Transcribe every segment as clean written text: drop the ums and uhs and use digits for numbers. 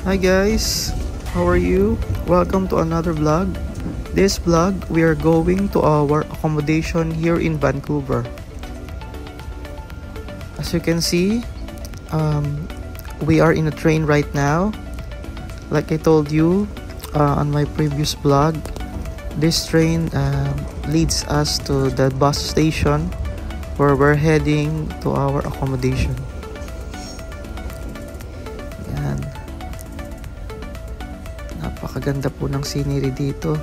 Hi guys, how are you? Welcome to another vlog. This vlog, we are going to our accommodation here in Vancouver. As you can see, we are in a train right now. Like I told you on my previous vlog, this train leads us to the bus station where we're heading to our accommodation. Yan. Napakaganda po ng scenery dito.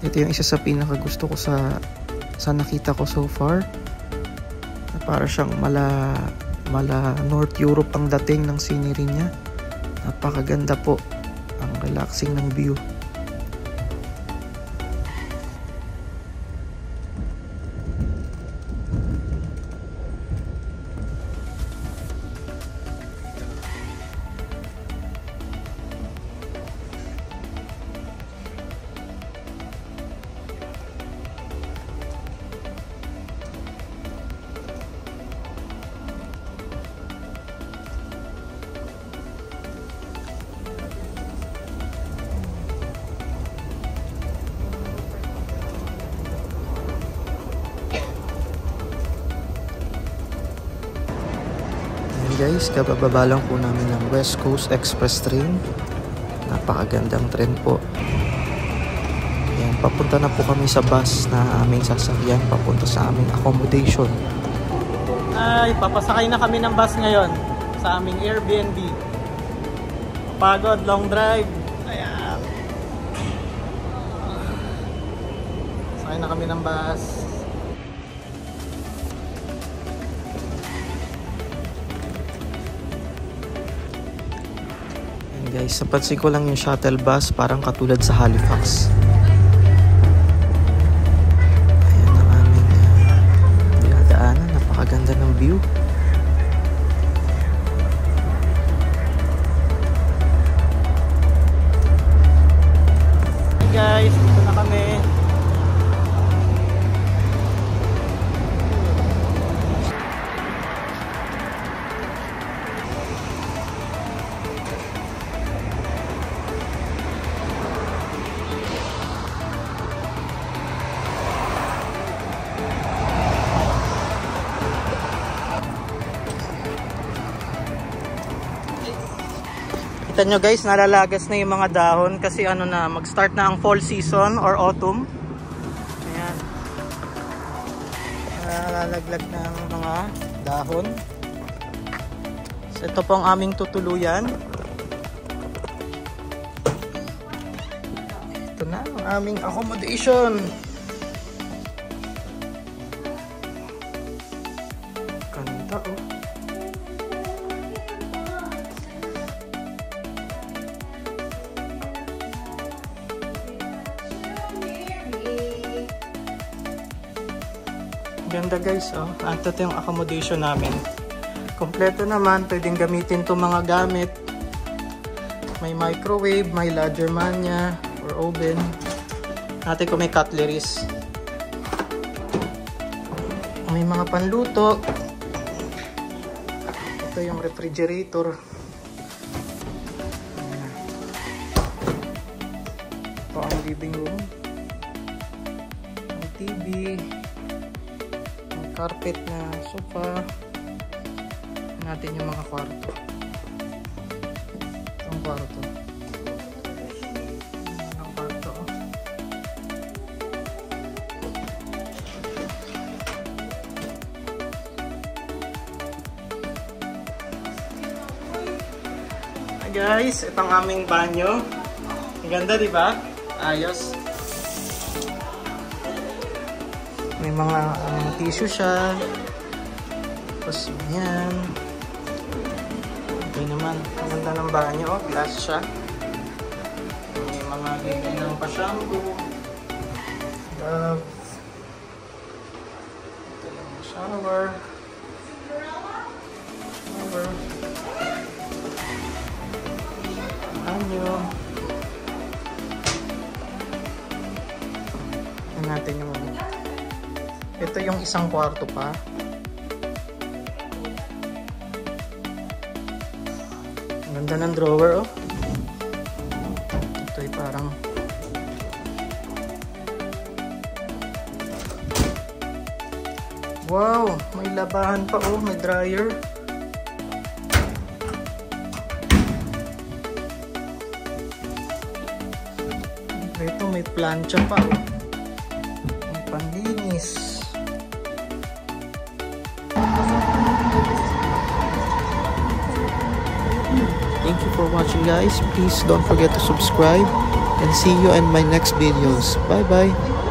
Ito yung isa sa pinakagusto ko sa nakita ko so far. Para siyang mala North Europe ang dating ng scenery niya. Napakaganda po. Ang relaxing ng view. Guys, kabababa lang po namin ng West Coast Express train. Napakagandang train po. Ayan, papunta na po kami sa bus na aming sasakyan papunta sa aming accommodation. Ay, papasakay na kami ng bus ngayon sa aming Airbnb. Pagod, long drive. Ayan. Sakay na kami ng bus. Guys, napansin ko lang yung shuttle bus parang katulad sa Halifax. Ayan ang aming dinadaanan. Napakaganda ng view. Hey guys, dito na kami. Kita nyo guys, nalalagas na yung mga dahon kasi ano na, mag-start na ang fall season or autumn. Ayan. Nalalaglag na ang mga dahon. So ito po ang aming tutuluyan. Ito na ang aming accommodation. Ganda oh. Ganda guys, oh. Ito yung accommodation namin. Kompleto naman, pwedeng gamitin itong mga gamit. May microwave, may Lagermania or oven. Natin kung may cutleries. May mga panluto. Ito yung refrigerator. Ito ang living room. Ang TV. Carpet na sofa. Natin yung mga kwarto. Itong kwarto. Ang kwarto. Hi guys, itong aming banyo. Ang ganda, di ba? Ayos. May mga tissue siya. Tapos yan. Okay naman. Ang ganda ng banyo. Oh, glass siya. May mga ganyan ng pa-shampoo. Ito yung shower. Banyo. Tignan natin yung ito yung isang kwarto pa. Ang ganda ng drawer, oh. Ito ay parang wow, may labahan pa, oh, may dryer. Ito may plancha pa, oh. May panlinis. Thank you for watching, guys. Please don't forget to subscribe and see you in my next videos. Bye bye.